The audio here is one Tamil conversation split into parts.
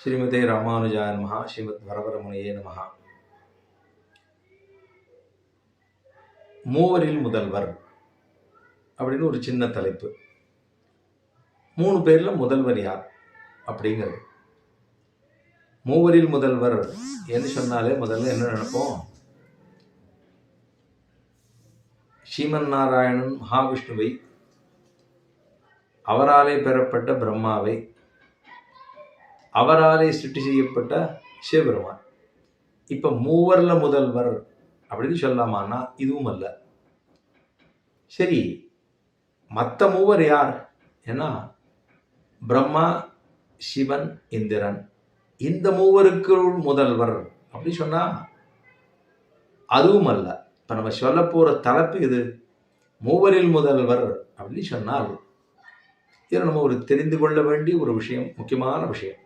ஸ்ரீமதே ராமானுஜாய நமஹ. ஸ்ரீமத் வரவரமுனையே நமஹ. மூவரில் முதல்வர் அப்படின்னு ஒரு சின்ன தலைப்பு. 3 பேர்ல முதல்வர் யார் அப்படிங்கிறது. மூவரில் முதல்வர் என்று சொன்னாலே முதல்ல என்ன நினைப்போம்? ஸ்ரீமன் நாராயணன் மகாவிஷ்ணுவை, அவராலே பெறப்பட்ட பிரம்மாவை, அவராலே சிருஷ்டி செய்யப்பட்ட சிவபெருமான். இப்ப மூவர்ல முதல்வர் அப்படின்னு சொல்லலாமான்னா இதுவும் அல்ல. சரி, மற்ற மூவர் யார்? ஏன்னா பிரம்மா, சிவன், இந்திரன், இந்த மூவருக்கு முதல்வர் அப்படி சொன்னா அதுவும் அல்ல. இப்ப நம்ம சொல்ல போற தலைப்பு இது மூவரில் முதல்வர் அப்படின்னு சொன்னால் இது நம்ம ஒரு தெரிந்து கொள்ள வேண்டிய ஒரு விஷயம், முக்கியமான விஷயம்.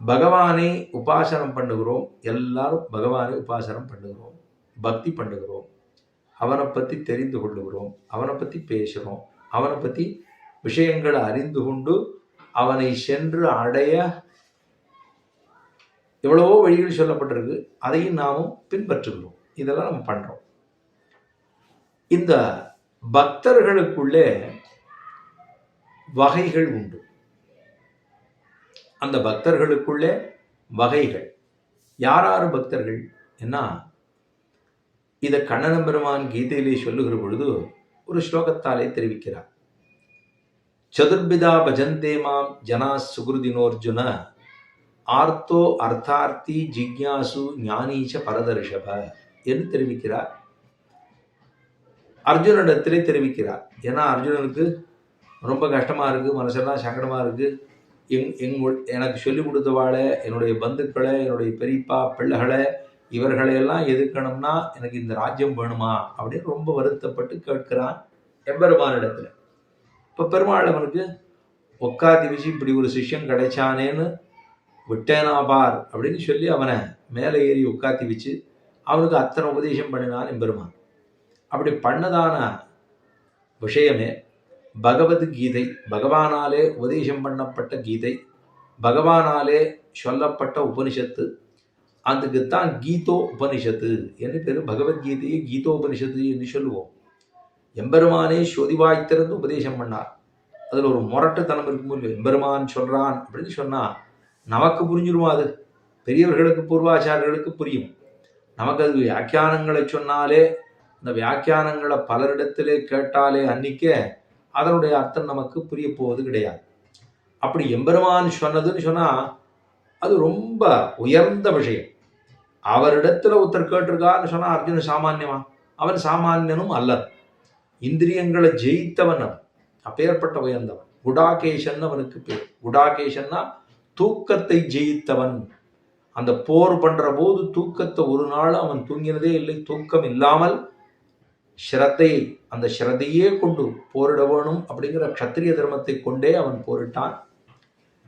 பகவானை உபாசனம் பண்ணுகிறோம், எல்லாரும் பகவானை உபாசனம் பண்ணுகிறோம், பக்தி பண்ணுகிறோம், அவனை பற்றி தெரிந்து கொள்ளுகிறோம், அவனை பற்றி பேசுகிறோம், அவனை பற்றி விஷயங்களை அறிந்து கொண்டு அவனை சென்று அடைய எவ்வளவோ வழிகள் சொல்லப்பட்டிருக்கு. அதையும் நாமும் பின்பற்றுகிறோம். இதெல்லாம் நம்ம பண்றோம். இந்த பக்தர்களுக்குள்ளே வகைகள் உண்டு. அந்த பக்தர்களுக்குள்ளே வகைகள். யார் பக்தர்கள் என்ன? இதை கண்ணன பெருமான் கீதையிலே சொல்லுகிற பொழுது ஒரு ஸ்லோகத்தாலே தெரிவிக்கிறார். சதுர்பிதா பஜந்தே மாம் ஜனா சுகிருதினோர்ஜுன ஆர்த்தோ அர்த்தார்த்தி ஜிக்யாசு ஞானீச்ச பரதர்ஷப என்று தெரிவிக்கிறார். அர்ஜுனிடத்திலே தெரிவிக்கிறார். ஏன்னா அர்ஜுனனுக்கு ரொம்ப கஷ்டமா இருக்கு, மனசெல்லாம் சங்கடமா இருக்கு. எனக்கு சொல்லிக் கொடுத்தவாளை, என்னுடைய பந்துக்களை, என்னுடைய பெரியப்பா பிள்ளைகளை, இவர்களையெல்லாம் எதிர்க்கணும்னா எனக்கு இந்த ராஜ்யம் வேணுமா அப்படின்னு ரொம்ப வருத்தப்பட்டு கேட்கிறான் எம்பெருமானிடத்துல. இப்ப பெருமாள் அவனுக்கு உட்காத்தி வச்சு இப்படி ஒரு சிஷ்யன் கிடைச்சானேன்னு விட்டேனா பார் அப்படின்னு சொல்லி அவனை மேலே ஏறி உட்காத்தி வச்சு அவனுக்கு அத்தனை உபதேசம் பண்ணினான் எம்பெருமான். அப்படி பண்ணதான விஷயமே பகவத்கீதை, பகவானாலே உபதேசம் பண்ணப்பட்ட கீதை, பகவானாலே சொல்லப்பட்ட உபனிஷத்து. அதுக்குத்தான் கீதோ உபனிஷத்து என்று பேரு. பகவத்கீதையை கீதோபனிஷத்து என்று சொல்லுவோம். எம்பெருமானே சோதிவாய்த்திருந்து உபதேசம் பண்ணார். அதுல ஒரு முரட்டுத்தனம் இருக்கும்போது எம்பெருமான் சொல்றான் அப்படின்னு சொன்னா நமக்கு புரிஞ்சிருமா? அது பெரியவர்களுக்கு, பூர்வாச்சாரர்களுக்கு புரியும். நமக்கு அது வியாக்கியானங்களை சொன்னாலே, இந்த வியாக்கியானங்களை பலரிடத்திலே கேட்டாலே அன்னிக்கே அதனுடைய அர்த்தம் நமக்கு புரிய போவது கிடையாது. அப்படி எம்பெருமான் சொன்னதுன்னு சொன்னா அது ரொம்ப உயர்ந்த விஷயம். அவரிடத்துல ஒருத்தர் கேட்டிருக்கான்னு சொன்னா அர்ஜுனன் சாமான்யமா? அவன் சாமானியனும் அல்ல. இந்திரியங்களை ஜெயித்தவன் அவன். அப்பேற்பட்ட உயர்ந்தவன். குடாகேஷன் அவனுக்கு பேர். குடாகேஷன்னா தூக்கத்தை ஜெயித்தவன். அந்த போர் பண்ற போது தூக்கத்தை ஒரு நாள் அவன் தூங்கினதே இல்லை. தூக்கம் இல்லாமல் ஸ்ரத்தையை, அந்த ஸ்ரத்தையே கொண்டு போரிட வேணும் அப்படிங்கிற க்ஷத்திரிய தர்மத்தை கொண்டே அவன் போரிட்டான்.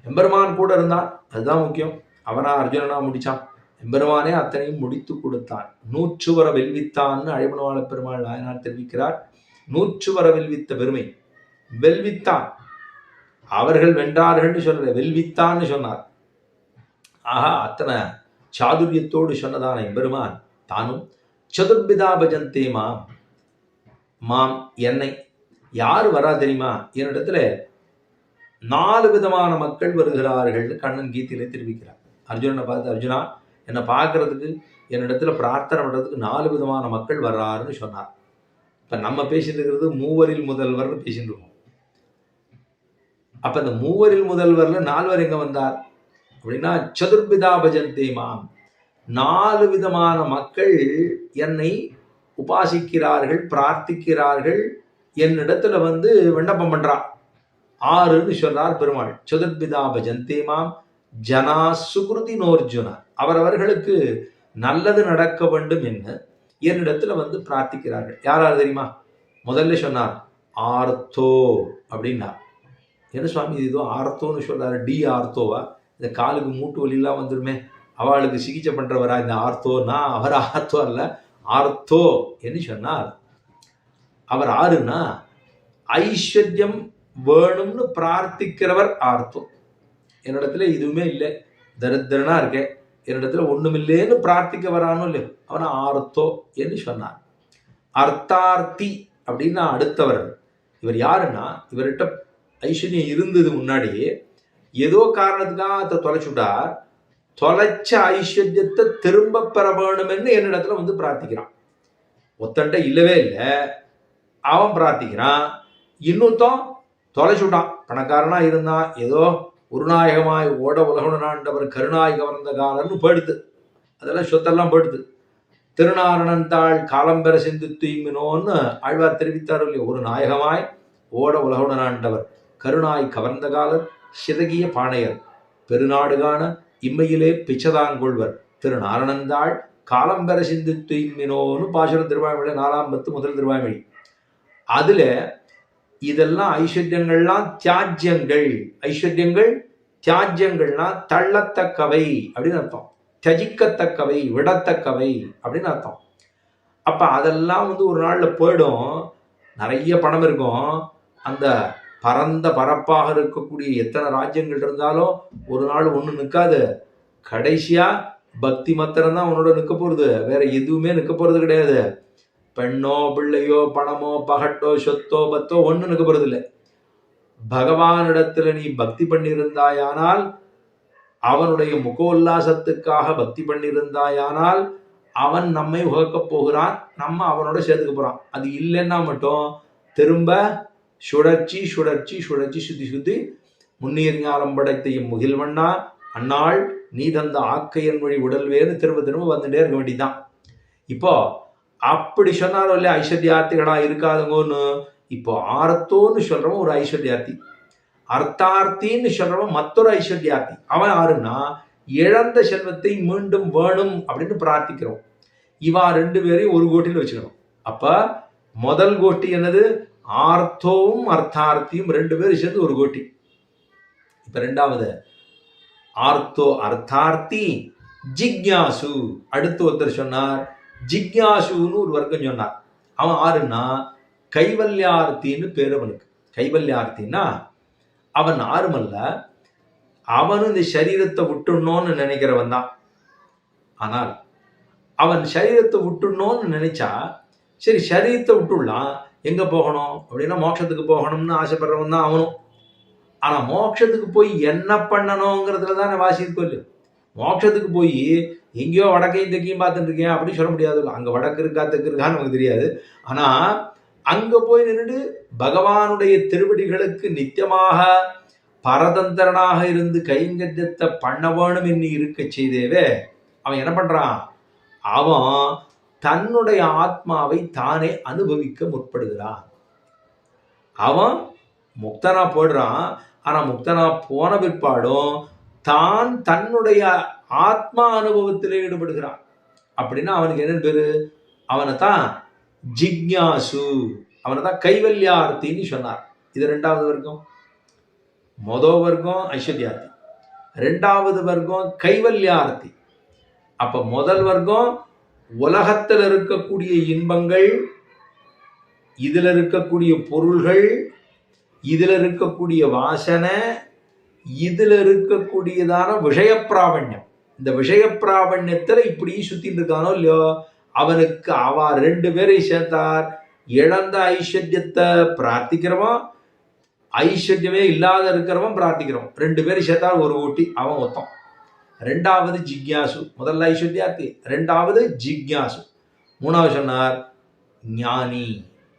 எம்பெருமான் கூட இருந்தான், அதுதான் முக்கியம். அவனா அர்ஜுனனா முடிச்சான்? எம்பெருமானே அத்தனையும் முடித்து கொடுத்தான். 100 வர வெல்வித்தான்னு அழைமணவாள பெருமாள் நாயனார் தெரிவிக்கிறார். 100 வர வெல்வித்த பெருமை. வெல்வித்தான், அவர்கள் வென்றார்கள் சொல்லல, வெல்வித்தான்னு சொன்னார். ஆஹா, அத்தனை சாதுரியத்தோடு சொன்னதான எம்பெருமான் தானும் சதுர்பிதா பஜந்தே மாம், மாம் என்னை யார் வரா தெரியுமா? என்னிடத்துல 4 விதமான மக்கள் வருகிறார்கள் கண்ணன் கீதையிலே தெரிவிக்கிறார். அர்ஜுனனை பார்த்து, அர்ஜுனா என்னை பார்க்கறதுக்கு, என்னிடத்துல பிரார்த்தனை பண்றதுக்கு 4 விதமான மக்கள் வர்றாருன்னு சொன்னார். இப்ப நம்ம பேசிட்டு இருக்கிறது மூவரில் முதல்வர்னு பேசிட்டு இருக்கோம். அப்ப இந்த மூவரில் முதல்வர்ல 4 எங்க வந்தார் அப்படின்னா, சதுர்பிதா பஜந்தே மாம், 4 விதமான மக்கள் என்னை உபாசிக்கிறார்கள், பிரார்த்திக்கிறார்கள், என்னிடத்துல வந்து விண்ணப்பம் பண்றார். 6ன்னு சொல்றார் பெருமாள். சதுர்பிதா பஜந்தே மாம் ஜனா சுகிருதினோர்ஜுன, அவரவர்களுக்கு நல்லது நடக்க வேண்டும் என்று என்னிடத்துல வந்து பிரார்த்திக்கிறார்கள். யாரார் தெரியுமா? முதல்ல சொன்னார் ஆர்த்தோ அப்படின்னா. என்ன சுவாமி இது ஏதோ ஆர்த்தோன்னு சொல்றாரு? டி ஆர்த்தோவா? இந்த காலுக்கு மூட்டு வலியெல்லாம் வந்துருமே, அவளுக்கு சிகிச்சை பண்றவரா இந்த ஆர்த்தோ? நான் அவர் ஆர்த்தோ அல்ல, ஆர்த்தோ என்று சொன்னார். அவர் ஆறுன்னா ஐஸ்வர்யம் வேணும்னு பிரார்த்திக்கிறவர் ஆர்த்தோ. என்னிடத்துல இதுவுமே இல்லை, தரித்திரனா இருக்கேன், என்னிடத்துல ஒண்ணுமில்லேன்னு பிரார்த்திக்க வரானோ இல்லையோ அவனை ஆர்த்தோ என்று சொன்னார். அர்த்தார்த்தி அப்படின்னா அடுத்தவர். இவர் யாருன்னா, இவர்கிட்ட ஐஸ்வர்யம் இருந்தது முன்னாடியே, ஏதோ காரணத்துக்காக அதை தொலைச்சுட்டார். தொலைச்ச ஐஸ்வர்யத்தை திரும்ப பெற வேணும்னு என்னிடத்துல வந்து பிரார்த்திக்கிறான். ஒத்தன்ட்ட இல்லவே இல்லை, அவன் பிரார்த்திக்கிறான். இன்னொருத்தன் தொலைச்சுட்டான், பணக்காரனா இருந்தான், ஏதோ உருநாயகமாய் ஓட உலகுணாண்டவர் கருணாய் கவர்ந்த காலன்னு போயிடுது, அதெல்லாம் சொத்தெல்லாம் போயிடுது. திருநாரணந்தாள் காலம்பெற சிந்து தூய்மினோன்னு ஆழ்வார் தெரிவித்தார் இல்லையோ. ஒரு நாயகமாய் ஓட உலகுணாண்டவர் கருணாய் கவர்ந்த காலர் சிதகிய பாணையர் பெருநாடுகான இம்மையிலே பிச்சதாங்கொள்வர் திருநாரணந்தாள் காலம்பெற சிந்து தூய்மினோன்னு பாசுரம் திருவாய்மொழி 4ஆம் பத்து முதல் திருவாய்மொழி. அதுல இதெல்லாம் ஐஸ்வர்யங்கள்லாம் தியாஜ்யங்கள். ஐஸ்வர்யங்கள் தியாஜ்யங்கள்னா தள்ளத்தக்கவை அப்படின்னு அர்த்தம், தியஜிக்கத்தக்கவை, விடத்தக்கவை அப்படின்னு அர்த்தம். அப்ப அதெல்லாம் வந்து ஒரு நாள்ல போயிடும். நிறைய பணம் இருக்கும், அந்த பரந்த பரப்பாக இருக்கக்கூடிய எத்தனை ராஜ்யங்கள் இருந்தாலும் ஒரு நாள் ஒண்ணு நிற்காது. கடைசியா பக்தி மாத்திரம் தான் உன்னோட நிற்க போறது, வேற எதுவுமே நிற்க போறது கிடையாது. பெண்ணோ பிள்ளையோ பணமோ பகட்டோ சொத்தோ பத்தோ ஒண்ணு நிற்க போறது இல்லை. பகவானிடத்துல நீ பக்தி பண்ணியிருந்தாயானால், அவனுடைய முகோல்லாசத்துக்காக பக்தி பண்ணியிருந்தாயானால் அவன் நம்மை உகக்கப் போகிறான், நம்ம அவனோட சேர்த்துக்க போறான். அது இல்லைன்னா மட்டும் திரும்ப சுழற்சி சுழற்சி சுழற்சி சுத்தி சுத்தி முன்னீர் ஞானம் படைத்தையும் முகில்வண்ணா அந்நாள் நீ தந்த ஆக்கையன் வழி உடல்வேன்னு திரும்ப திரும்ப வந்துட்டே இருக்க வேண்டியதுதான். இப்போ அப்படி சொன்னாலும் இல்லையா ஐஸ்வர்யார்த்திகளா இருக்காதுங்கன்னு. இப்போ ஆர்த்தோன்னு சொல்றவன் ஒரு ஐஸ்வர்யார்த்தி, அர்த்தார்த்தின்னு சொல்றவன் மற்றொரு ஐஸ்வர்யார்த்தி. அவன் யாருன்னா இழந்த செல்வத்தை மீண்டும் வேணும் அப்படின்னு பிரார்த்திக்கிறோம். இவா ரெண்டு பேரையும் ஒரு கோட்டியில் வச்சுக்கணும். அப்ப முதல் கோட்டி என்னது, ஆர்த்தோவும் அர்த்தார்த்தியும் ரெண்டு பேரும் சேர்ந்து ஒரு கோட்டி. இப்ப ரெண்டாவது ஆர்த்தோ அர்த்தார்த்தி ஜிக்யாசு. அடுத்து ஒருத்தர் சொன்னார் ஜிக்யாசுன்னு ஒரு வர்க்கம் சொன்னார். அவன் ஆறுன்னா கைவல்யார்த்தின்னு பேர் அவனுக்கு. கைவல்யார்த்தின்னா அவன் ஆறுமல்ல, அவனும் இந்த சரீரத்தை விட்டுணும்னு நினைக்கிறவன் தான். ஆனால் அவன் சரீரத்தை விட்டுணும்னு நினைச்சா சரி சரீரத்தை விட்டுடலாம், எங்க போகணும் அப்படின்னா மோட்சத்துக்கு போகணும்னு ஆசைப்படுறவன் தான் அவனும். ஆனா மோட்சத்துக்கு போய் என்ன பண்ணணுங்கிறதுல தான் வாசி இருக்கும் இல்லையோ. மோட்சத்துக்கு போய் எங்கேயோ வடக்கையும் தெற்கையும் பார்த்துட்டு இருக்கேன் அப்படின்னு சொல்ல முடியாது. அங்க வடக்கு இருக்கா தெற்கு இருக்கான்னு நமக்கு தெரியாது. ஆனா அங்க போய் நின்றுட்டு பகவானுடைய திருவடிகளுக்கு நித்தியமாக பரதந்திரனாக இருந்து கைங்கரியத்தை பண்ண வேணும் என்று இருக்க செய்தேவே அவன் என்ன பண்றான், அவன் தன்னுடைய ஆத்மாவை தானே அனுபவிக்க முற்படுகிறான். அவன் முக்தனா போடுறான், ஆனா முக்தனா போன பிற்பாடும் தான் தன்னுடைய ஆத்மா அனுபவத்திலே ஈடுபடுகிறான். அப்படின்னா அவனுக்கு என்ன பேரு, அவனை தான் ஜிக்யாசு, அவனை தான் கைவல்யார்த்தின்னு சொன்னார். இது ரெண்டாவது வர்க்கம். முதல் வர்க்கம் ஐஸ்வர்யார்த்தி, ரெண்டாவது வர்க்கம் கைவல்யார்த்தி. அப்ப முதல் வர்க்கம் உலகத்தில் இருக்கக்கூடிய இன்பங்கள், இதுல இருக்கக்கூடிய பொருள்கள், இதுல இருக்கக்கூடிய வாசனை, இதுல இருக்கக்கூடியதான விஷயப்பிராவண்யம். இந்த விஷயப்பிராவண்யத்துல இப்படி சுத்திட்டு இருக்கானோ இல்லையோ, அவனுக்கு அவ ரெண்டு பேரை சேர்த்தார். இழந்த ஐஸ்வர்யத்தை பிரார்த்திக்கிறவன், ஐஸ்வர்யமே இல்லாத இருக்கிறவன் பிரார்த்திக்கிறவன், ரெண்டு பேரை சேர்த்தார் ஒரு ஊட்டி, அவன் ஒத்தம். ரெண்டாவது ஜிக்யாசு, முதல்ல ஐஸ்வர்யார்த்தி, ரெண்டாவது ஜிக்யாசு. மூணாவது சொன்னார் ஞானி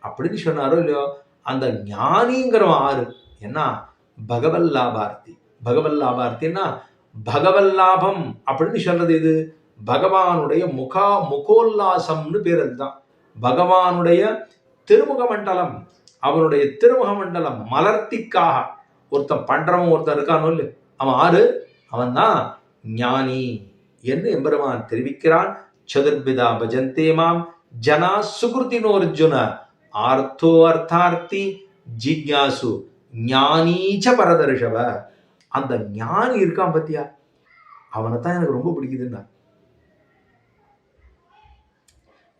அப்படின்னு சொன்னாரோ இல்லையோ. அந்த ஞானிங்கிறவன் ஆறு என்ன, பகவல்லாபார்த்தி. பகவல்லாபார்த்தின்னா பகவல்லாபம் அப்படின்னு சொல்றது இது பகவானுடைய முகோல்லாசம்னு பேர். அதுதான் பகவானுடைய திருமுக மண்டலம். அவனுடைய திருமுக மண்டலம் மலர்த்திக்காக ஒருத்தன் பண்றவன் ஒருத்தன் இருக்கானோ இல்லை, அவன் ஆறு, அவன் தான் ஞானி என்று எம்பெருமான் தெரிவிக்கிறான். சதுர்பிதா பஜந்தே மாம் ஜனா சுகிருதினோர்ஜுன ஆர்த்தோ அர்த்தார்த்தி ஜிக்யாசு ஞானீச்ச பரதர்ஷவ. அந்த ஞானி இருக்கான் பத்தியா, அவனை தான் எனக்கு ரொம்ப பிடிக்குதுன்னா.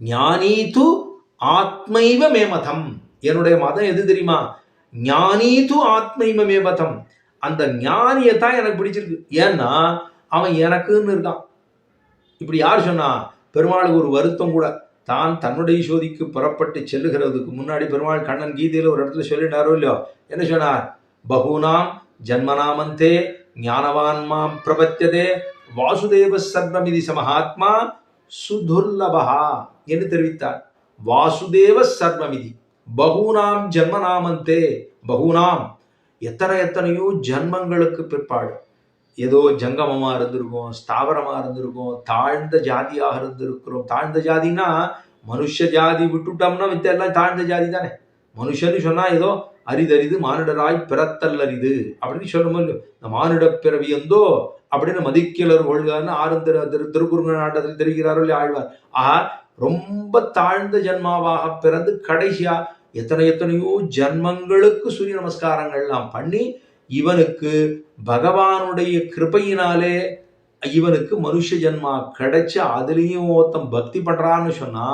ஞானி து ஆத்மைவ மேமதம். என்னுடைய மதம் எது தெரியுமா, ஞானி து ஆத்மைவ மேமதம். அந்த ஞானியை தான் எனக்கு பிடிச்சிருக்கு. ஏன்னா அவன் எனக்குன்னு இருக்கான். இப்படி யார் சொன்னா? பெருமாளுக்கு ஒரு வருத்தம் கூட. தான் தன்னுடைய சோதிக்கு புறப்பட்டு செல்லுகிறதுக்கு முன்னாடி பெருமாள் கண்ணன் கீதையில ஒரு இடத்துல சொல்லிட்டாரோ இல்லையோ, என்ன சொன்னார்? பகூனாம் ஜன்மனாமந்தே ஞானவான் மாம் பிரபத்தியதே வாசுதேவ சர்வமிதி சமஹாத்மா சுதுர்லபஹா என்று தெரிவித்தார். வாசுதேவ சர்வமிதி பகூனாம் ஜன்மனாமந்தே, பகூனாம் எத்தனையோ ஜன்மங்களுக்கு பிற்பாடு ஏதோ ஜங்கமமா இருந்திருக்கும், ஸ்தாவரமா இருந்திருக்கும், தாழ்ந்த ஜாதியாக இருந்திருக்கிறோம். தாழ்ந்த ஜாதினா மனுஷ ஜாதி விட்டுட்டோம்னா மித்த எல்லாம் தாழ்ந்த ஜாதி தானே. மனுஷன்னு சொன்னா ஏதோ அரிதறிது மானிடராய் பிறத்தல் அரிது அப்படின்னு சொல்லணும் இல்லையோ. இந்த மானிட பிறவி எந்தோ அப்படின்னு மதிக்கலர் கொள்கான்னு ஆறும் திருக்குறுங்க நாட்டத்தில் தெரிகிறாரோ இல்லையா ஆழ்வார். ஆஹா, ரொம்ப தாழ்ந்த ஜன்மாவாக பிறந்து கடைசியா எத்தனையோ ஜன்மங்களுக்கு சூரிய நமஸ்காரங்கள்லாம் பண்ணி இவனுக்கு பகவானுடைய கிருபையினாலே இவனுக்கு மனுஷ ஜன்மா கிடைச்சு அதுலேயும் ஒருத்தன் பக்தி பண்றான்னு சொன்னா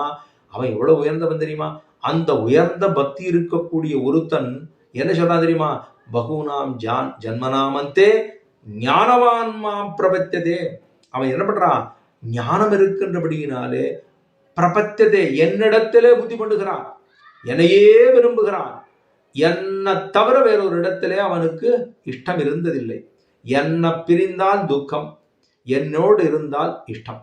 அவன் எவ்வளவு உயர்ந்தவன் தெரியுமா? அந்த உயர்ந்த பக்தி இருக்கக்கூடிய ஒருத்தன் என்ன சொல்றான் தெரியுமா? பகுனாம் ஜன்மனாமந்தே ஞானவான் மாம் பிரபத்தியதே. அவன் என்ன பண்றான்? ஞானம் இருக்கின்றபடியினாலே பிரபத்தியதே, என்னிடத்திலே புத்தி பண்ணுகிறான், என்னையே விரும்புகிறான். என்னை தவிர வேறொரு இடத்திலே அவனுக்கு இஷ்டம் இருந்ததில்லை. என்னை பிரிந்தால் துக்கம், என்னோடு இருந்தால் இஷ்டம்.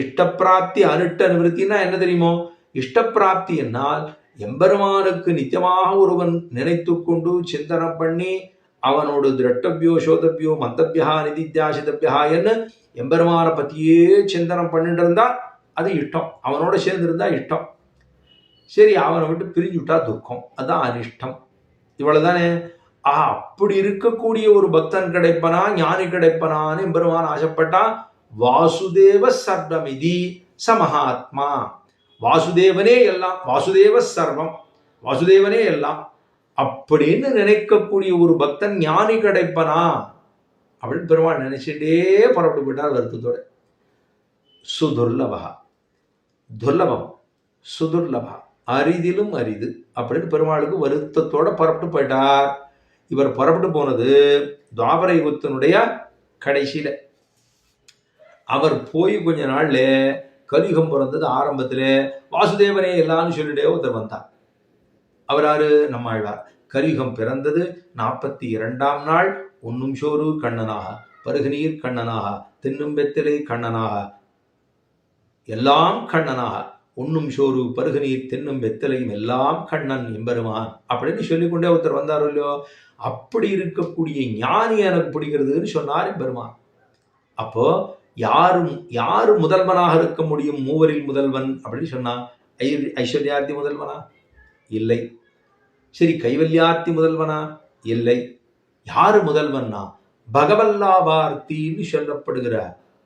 இஷ்டப்பிராப்தி அனிஷ்ட நிவர்த்தினா என்ன தெரியுமோ? இஷ்டப்பிராப்தி என்னால் எம்பெருமானுக்கு நித்தியமாக ஒருவன் நினைத்து கொண்டு சிந்தனை பண்ணி அவனோடு திரட்டபியோ சோதபியோ மந்தபியா நிதித்தியாசிதபியா என்ன எம்பெருமான பத்தியே சிந்தனை பண்ணிட்டு இருந்தா அது இஷ்டம், அவனோட சேர்ந்து இருந்தா இஷ்டம். சரி, அவனை விட்டு பிரிஞ்சு விட்டா துக்கம், அதான் அனிஷ்டம். இவ்வளவுதானே. அப்படி இருக்கக்கூடிய ஒரு பக்தன் கிடைப்பனா, ஞானி கிடைப்பனான்னு எம்பெருமான் ஆசைப்பட்டா. வாசுதேவ சர்வமிதி சமஹாத்மா, வாசுதேவனே எல்லாம், வாசுதேவ சர்வம், வாசுதேவனே எல்லாம் அப்படின்னு நினைக்கக்கூடிய ஒரு பக்தன் ஞானி கிடைப்பனா அப்படின்னு பெருமாள் நினைச்சிட்டே புறப்பட்டு போயிட்டார் வருத்தத்தோட. சுதுர்லபா, துர்லபம், சுதுர்லபா, அரிதிலும் அரிது அப்படின்னு பெருமாளுக்கு வருத்தத்தோட புறப்பட்டு போயிட்டார். இவர் புறப்பட்டு போனது துவாபர யுகத்தினுடைய கடைசியில. அவர் போய் கொஞ்ச நாள்ல கலியுகம் பிறந்தது ஆரம்பத்துல. வாசுதேவனே எல்லாம்னு சொல்லிட்டே ஒருத்தர் வந்தார். அவர் யாரு? நம்ம ஆழ்வார். கலியுகம் பிறந்தது 42ஆம் நாள். உண்ணும் சோறு கண்ணனாக, பருகுநீர் கண்ணனாக, தின்னும் வெத்திலை கண்ணனாக, எல்லாம் கண்ணனாக, உண்ணும் சோறு பருகுநீர் தின்னும் வெத்தலையும் எல்லாம் கண்ணன் எம்பெருமான் அப்படின்னு சொல்லிக்கொண்டே ஒருத்தர் வந்தாரோ இல்லையோ. அப்படி இருக்கக்கூடிய ஞானி எனக்கு பிடிக்கிறதுன்னு சொன்னார் எம்பெருமான். அப்போ யாரு முதல்வனாக இருக்க முடியும்? மூவரில் முதல்வன் அப்படின்னு சொன்னா ஐஸ்வர்யார்த்தி முதல்வனா? இல்லை. சரி, கைவல்யார்த்தி முதல்வனா? இல்லை. யாரு முதல்வன்னா? பகவல்லாபார்த்தின்னு சொல்லப்படுகிற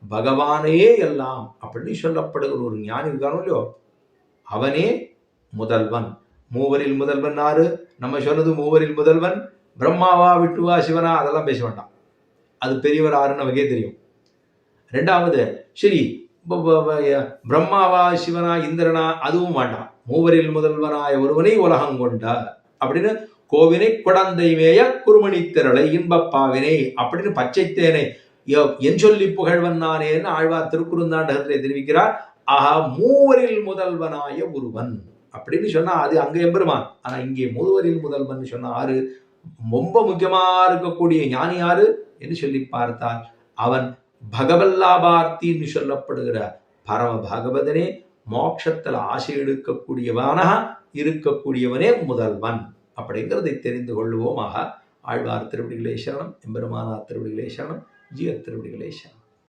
பகவானே எல்லாம் அப்படின்னு சொல்லப்படுகிற ஒரு ஞானி இருக்கானோ இல்லையோ, அவனே முதல்வன். மூவரில் முதல்வன் யாரு? நம்ம சொன்னது மூவரில் முதல்வன் பிரம்மாவா விட்டுவா சிவனா அதெல்லாம் பேச வேண்டாம், அது பெரியவர் ஆறுன்னு நமக்கே தெரியும். ரெண்டாவது, சரி பிரம்மாவா சிவனா இந்திரனா அதுவும் வேண்டாம். மூவரில் முதல்வனாய ஒருவனை உலகம் கொண்டார் அப்படின்னு கோவினை குடந்தை மேய குருமணி திரளை இன்பப்பாவினை அப்படின்னு பச்சைத்தேனை என் சொல்லி புகழ்வன் நானேன்னு ஆழ்வார் திருக்குறுந்தாண்டகத்திலே தெரிவிக்கிறார். ஆஹா, மூவரில் முதல்வனாய ஒருவன் அப்படின்னு சொன்னா அது அங்க எம்பெருமான். ஆனா இங்கே மூவரில் முதல்வன் சொன்ன ஆறு ரொம்ப முக்கியமா இருக்கக்கூடிய ஞானி யாரு என்று சொல்லி பார்த்தால் அவன் பகவல்லாபார்த்தின்னு சொல்லப்படுகிற பரம பாகவதனே, மோட்சத்தில் ஆசை எடுக்கக்கூடியவனாக இருக்கக்கூடியவனே முதல்வன் அப்படிங்கிறதை தெரிந்து கொள்வோமாக. ஆழ்வார் திருவடிகளே சரணம், எம்பெருமானார் திருவடிகளே சரணம், ஜீவ திருவடிகளே சரணம்.